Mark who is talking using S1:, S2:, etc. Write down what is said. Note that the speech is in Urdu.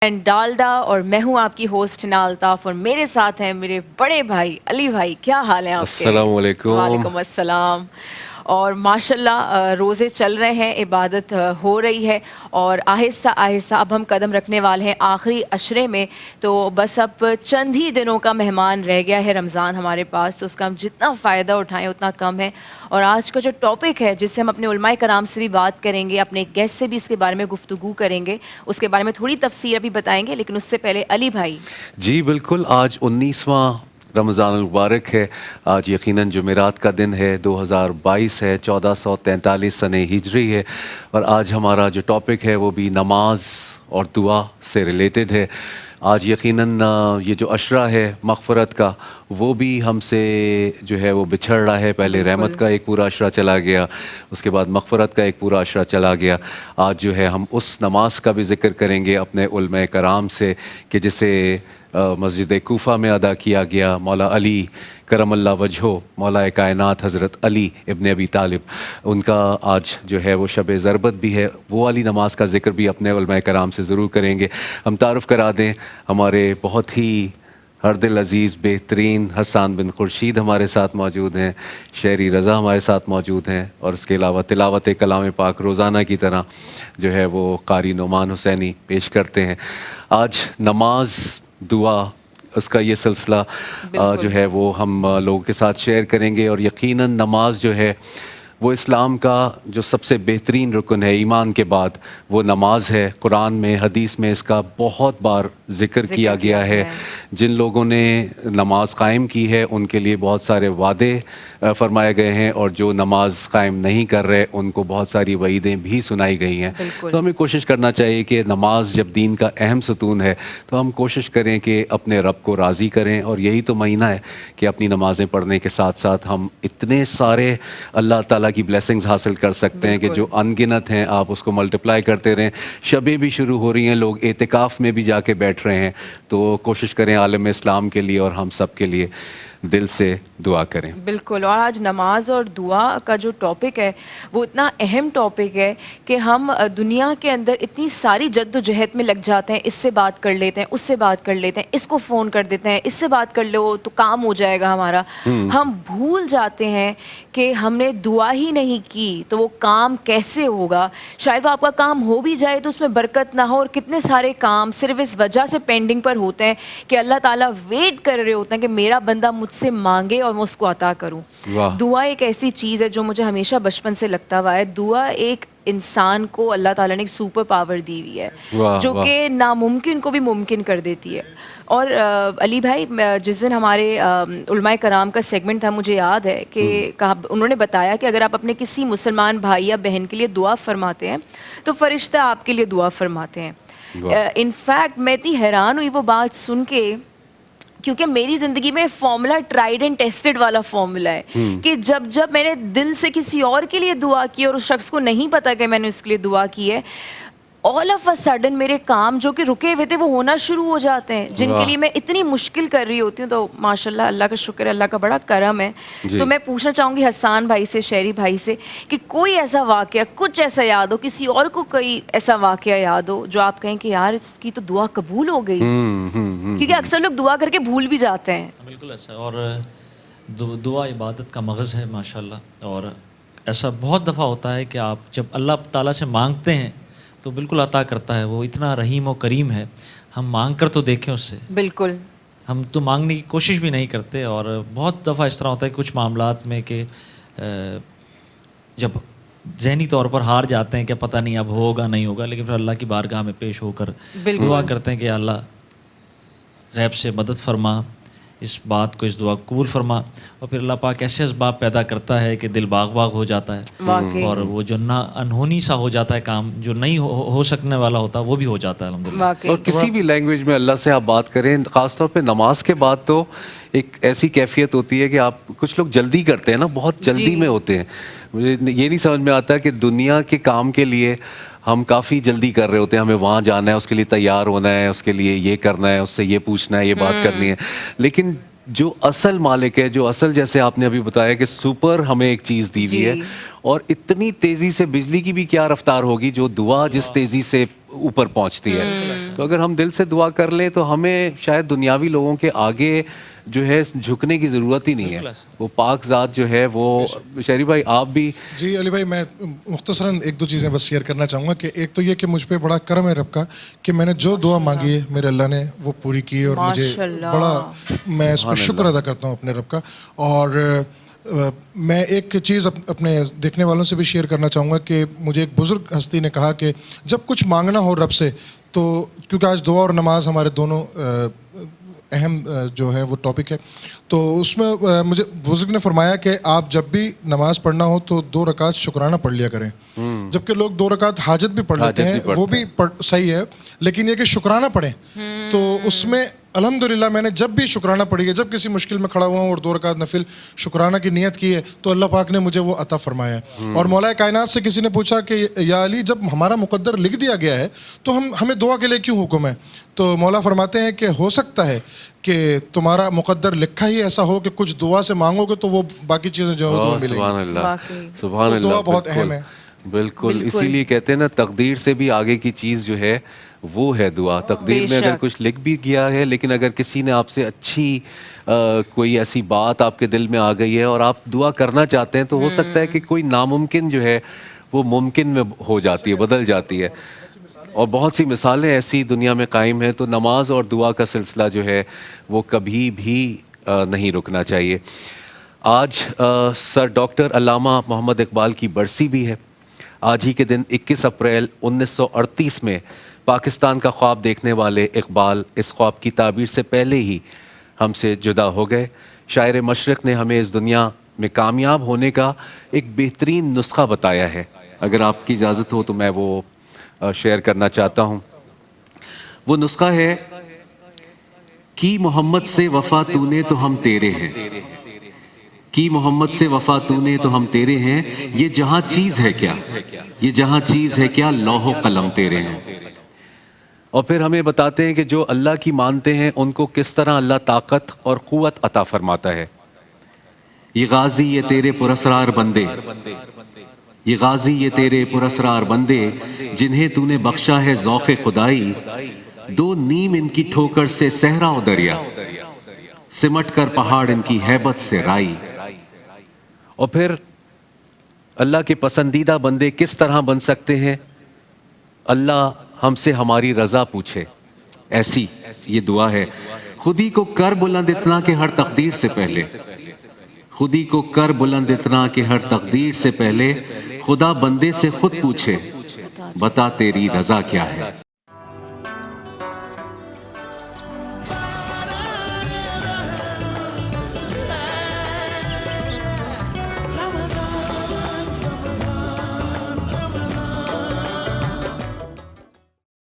S1: اینڈ ڈالڈا اور میں ہوں آپ کی ہوسٹ نا الطاف اور میرے ساتھ ہیں میرے بڑے بھائی علی بھائی. کیا حال ہیں آپ کے؟
S2: السلام علیکم.
S1: وعلیکم السلام. اور ماشاءاللہ روزے چل رہے ہیں, عبادت ہو رہی ہے اور آہستہ آہستہ اب ہم قدم رکھنے والے ہیں آخری عشرے میں. تو بس اب چند ہی دنوں کا مہمان رہ گیا ہے رمضان ہمارے پاس, تو اس کا ہم جتنا فائدہ اٹھائیں اتنا کم ہے. اور آج کا جو ٹاپک ہے جس سے ہم اپنے علماء کرام سے بھی بات کریں گے, اپنے گیسٹ سے بھی اس کے بارے میں گفتگو کریں گے, اس کے بارے میں تھوڑی تفصیل ابھی بتائیں گے, لیکن اس سے پہلے علی بھائی.
S2: جی بالکل, آج 19واں رمضان المبارک ہے. آج یقیناً جمعرات کا دن ہے, 2022 ہے, 1443 سنہ ہجری ہے. اور آج ہمارا جو ٹاپک ہے وہ بھی نماز اور دعا سے ریلیٹڈ ہے. آج یقیناً یہ جو عشرہ ہے مغفرت کا وہ بھی ہم سے جو ہے وہ بچھڑ رہا ہے. پہلے رحمت کا ایک پورا عشرہ چلا گیا, اس کے بعد مغفرت کا ایک پورا عشرہ چلا گیا. آج جو ہے ہم اس نماز کا بھی ذکر کریں گے اپنے علماء کرام سے کہ جسے مسجد کوفہ میں ادا کیا گیا. مولا علی کرم اللہ وجہہ, مولا کائنات حضرت علی ابن ابی طالب, ان کا آج جو ہے وہ شب ضربت بھی ہے. وہ والی نماز کا ذکر بھی اپنے علماء کرام سے ضرور کریں گے. ہم تعارف کرا دیں, ہمارے بہت ہی ہر دل عزیز بہترین حسان بن خورشید ہمارے ساتھ موجود ہیں, شہری رضا ہمارے ساتھ موجود ہیں, اور اس کے علاوہ تلاوت کلام پاک روزانہ کی طرح جو ہے وہ قاری نعمان حسینی پیش کرتے ہیں. آج نماز دعا اس کا یہ سلسلہ جو ہے وہ ہم لوگوں کے ساتھ شیئر کریں گے. اور یقیناً نماز جو ہے وہ اسلام کا جو سب سے بہترین رکن ہے ایمان کے بعد, وہ نماز ہے. قرآن میں حدیث میں اس کا بہت بار ذکر کیا گیا ہے. جن لوگوں نے نماز قائم کی ہے ان کے لیے بہت سارے وعدے فرمائے گئے ہیں, اور جو نماز قائم نہیں کر رہے ان کو بہت ساری وعیدیں بھی سنائی گئی ہیں. تو ہمیں کوشش کرنا چاہیے کہ نماز جب دین کا اہم ستون ہے تو ہم کوشش کریں کہ اپنے رب کو راضی کریں. اور یہی تو مہینہ ہے کہ اپنی نمازیں پڑھنے کے ساتھ ساتھ ہم اتنے سارے اللہ تعالیٰ کی بلیسنگز حاصل کر سکتے ہیں کہ جو ان گنت ہیں. آپ اس کو ملٹیپلائی کرتے رہیں. شبیں بھی شروع ہو رہی ہیں, لوگ اعتکاف میں بھی جا کے بیٹھ رہے ہیں. تو کوشش کریں عالم اسلام کے لیے اور ہم سب کے لیے دل سے دعا کریں.
S1: بالکل. اور آج نماز اور دعا کا جو ٹاپک ہے وہ اتنا اہم ٹاپک ہے کہ ہم دنیا کے اندر اتنی ساری جد و جہد میں لگ جاتے ہیں. اس سے بات کر لیتے ہیں, اس سے بات کر لیتے ہیں, اس کو فون کر دیتے ہیں, اس سے بات کر لو تو کام ہو جائے گا ہمارا. ہم بھول جاتے ہیں کہ ہم نے دعا ہی نہیں کی تو وہ کام کیسے ہوگا. شاید وہ آپ کا کام ہو بھی جائے تو اس میں برکت نہ ہو, اور کتنے سارے کام صرف اس وجہ سے پینڈنگ پر ہوتے ہیں کہ اللہ تعالیٰ ویٹ کر رہے ہوتے ہیں کہ میرا بندہ مجھ سے مانگے اور میں اس کو عطا کروں. دعا ایک ایسی چیز ہے جو مجھے ہمیشہ بچپن سے لگتا ہوا ہے. دعا ایک انسان کو اللہ تعالیٰ نے ایک سپر پاور دی ہوئی ہے جو کہ ناممکن کو بھی ممکن کر دیتی ہے. اور علی بھائی, جس دن ہمارے علماء کرام کا سیگمنٹ تھا, مجھے یاد ہے کہ انہوں نے بتایا کہ اگر آپ اپنے کسی مسلمان بھائی یا بہن کے لیے دعا فرماتے ہیں تو فرشتہ آپ کے لیے دعا فرماتے ہیں. انفیکٹ میں اتنی حیران ہوئی وہ بات سن کے, کیونکہ میری زندگی میں فارمولا ٹرائیڈ اینڈ ٹیسٹڈ والا فارمولا ہے کہ جب میں نے دل سے کسی اور کے لیے دعا کی اور اس شخص کو نہیں پتا کہ میں نے اس کے لیے دعا کی ہے, آل آف اے سڈن میرے کام جو کہ رکے ہوئے تھے وہ ہونا شروع ہو جاتے ہیں, جن کے لیے میں اتنی مشکل کر رہی ہوتی ہوں. تو ماشاءاللہ اللہ کا شکر ہے, اللہ کا بڑا کرم ہے. تو میں پوچھنا چاہوں گی حسان بھائی سے, شہری بھائی سے, کہ کوئی ایسا واقعہ, کچھ ایسا یاد ہو, کسی اور کو کوئی ایسا واقعہ یاد ہو جو آپ کہیں کہ یار اس کی تو دعا قبول ہو گئی. کیونکہ اکثر لوگ دعا کر کے بھول بھی جاتے ہیں.
S3: بالکل ایسا. اور دعا عبادت کا مغز ہے ماشاءاللہ. اور ایسا بہت دفعہ ہوتا ہے کہ آپ جب اللہ تعالیٰ سے مانگتے ہیں تو بالکل عطا کرتا ہے. وہ اتنا رحیم و کریم ہے. ہم مانگ کر تو دیکھیں اس سے.
S1: بالکل.
S3: ہم تو مانگنے کی کوشش بھی نہیں کرتے. اور بہت دفعہ اس طرح ہوتا ہے کچھ معاملات میں کہ جب ذہنی طور پر ہار جاتے ہیں کہ پتہ نہیں اب ہوگا نہیں ہوگا, لیکن پھر اللہ کی بارگاہ میں پیش ہو کر دعا کرتے ہیں کہ اللہ غیب سے مدد فرما, اس بات کو, اس دعا قبول فرما. اور پھر اللہ پاک ایسے اسباب پیدا کرتا ہے کہ دل باغ باغ ہو جاتا ہے, اور وہ جو نہ انہونی سا ہو جاتا ہے کام, جو نہیں ہو سکنے والا ہوتا وہ بھی ہو جاتا ہے الحمدللہ.
S2: اور کسی بھی لینگویج میں اللہ سے آپ بات کریں, خاص طور پہ نماز کے بعد تو ایک ایسی کیفیت ہوتی ہے کہ آپ, کچھ لوگ جلدی کرتے ہیں نا, بہت جلدی میں ہوتے ہیں. مجھے یہ نہیں سمجھ میں آتا کہ دنیا کے کام کے لیے ہم کافی جلدی کر رہے ہوتے ہیں, ہمیں وہاں جانا ہے, اس کے لیے تیار ہونا ہے, اس کے لیے یہ کرنا ہے, اس سے یہ پوچھنا ہے, یہ بات کرنی ہے. لیکن جو اصل مالک ہے, جو اصل, جیسے آپ نے ابھی بتایا کہ سپر ہمیں ایک چیز دی ہوئی ہے, اور اتنی تیزی سے بجلی کی بھی کیا رفتار ہوگی جو دعا جس تیزی سے اوپر پہنچتی ہے. تو اگر ہم دل سے دعا کر لیں تو ہمیں شاید دنیاوی لوگوں کے آگے جو ہے جھکنے کی ضرورت ہی نہیں ہے. وہ پاک ذات جو ہے وہ شہری بھائی آپ بھی.
S4: جی علی بھائی میں مختصراً ایک دو چیزیں بس شیئر کرنا چاہوں گا کہ ایک تو یہ کہ مجھ پہ بڑا کرم ہے رب کا کہ میں نے جو دعا مانگی ہے میرے اللہ نے وہ پوری کی ہے اور مجھے بڑا میں اس پہ شکر ادا کرتا ہوں اپنے رب کا. اور میں ایک چیز اپنے دیکھنے والوں سے بھی شیئر کرنا چاہوں گا کہ مجھے ایک بزرگ ہستی نے کہا کہ جب کچھ مانگنا ہو رب سے تو کیونکہ آج دعا اور نماز ہمارے دونوں اہم جو ہے وہ ٹاپک ہے تو اس میں مجھے بزرگ نے فرمایا کہ آپ جب بھی نماز پڑھنا ہو تو 2 رکعت شکرانہ پڑھ لیا کریں. جبکہ لوگ 2 رکعت حاجت بھی پڑھ لیتے ہیں وہ بھی صحیح ہے لیکن یہ کہ شکرانہ پڑھیں تو اس میں الحمدللہ میں نے جب بھی شکرانہ پڑھی ہے جب کسی مشکل میں کھڑا ہوا ہوں اور 2 رکعت نفل شکرانہ کی نیت کی ہے تو اللہ پاک نے مجھے وہ عطا فرمایا ہے. اور مولا کائنات سے کسی نے پوچھا کہ یا علی جب ہمارا مقدر لکھ دیا گیا ہے تو ہمیں دعا کے لیے کیوں حکم ہے؟ تو مولا فرماتے ہیں کہ ہو سکتا ہے کہ تمہارا مقدر لکھا ہی ایسا ہو کہ کچھ دعا سے مانگو گے تو وہ باقی چیزیں جو ہیں تمہیں ملیں گی.
S2: سبحان اللہ سبحان اللہ.
S4: دعا بہت اہم ہے.
S2: بالکل اسی لیے کہتے ہیں نا تقدیر سے بھی آگے کی چیز جو ہے وہ ہے دعا. تقدیر میں اگر کچھ لکھ بھی گیا ہے لیکن اگر کسی نے آپ سے اچھی کوئی ایسی بات آپ کے دل میں آ گئی ہے اور آپ دعا کرنا چاہتے ہیں تو ہو سکتا ہے کہ کوئی ناممکن جو ہے وہ ممکن میں ہو جاتی ہے بدل جاتی ہے. اور بہت سی مثالیں ایسی دنیا میں قائم ہیں. تو نماز اور دعا کا سلسلہ جو ہے وہ کبھی بھی نہیں رکنا چاہیے. آج سر ڈاکٹر علامہ محمد اقبال کی برسی بھی ہے. آج ہی کے دن 21 اپریل 1938 میں پاکستان کا خواب دیکھنے والے اقبال اس خواب کی تعبیر سے پہلے ہی ہم سے جدا ہو گئے. شاعر مشرق نے ہمیں اس دنیا میں کامیاب ہونے کا ایک بہترین نسخہ بتایا ہے. اگر آپ کی اجازت ہو تو میں وہ شیئر کرنا چاہتا ہوں. وہ نسخہ ہے کی محمد سے وفا تو نے تو ہم تیرے ہیں, کی محمد سے وفا تو نے تو ہم تیرے ہیں, یہ جہاں چیز ہے کیا, یہ جہاں چیز ہے کیا, لوح و قلم تیرے ہیں. اور پھر ہمیں بتاتے ہیں کہ جو اللہ کی مانتے ہیں ان کو کس طرح اللہ طاقت اور قوت عطا فرماتا ہے. یہ غازی یہ تیرے پراسرار بندے, یہ غازی یہ تیرے پراسرار بندے, جنہیں تو نے بخشا ہے ذوق خدائی, 2 نیم ان کی ٹھوکر سے صحرا و دریا, سمٹ کر پہاڑ ان کی ہیبت سے رائی. اور پھر اللہ کے پسندیدہ بندے کس طرح بن سکتے ہیں؟ اللہ ہم سے ہماری رضا پوچھے, ایسی یہ دعا ہے. خودی کو کر بلند اتنا کہ ہر تقدیر سے پہلے, خودی کو کر بلند اتنا کہ ہر تقدیر سے پہلے, خدا بندے سے خود پوچھے بتا تیری رضا کیا ہے.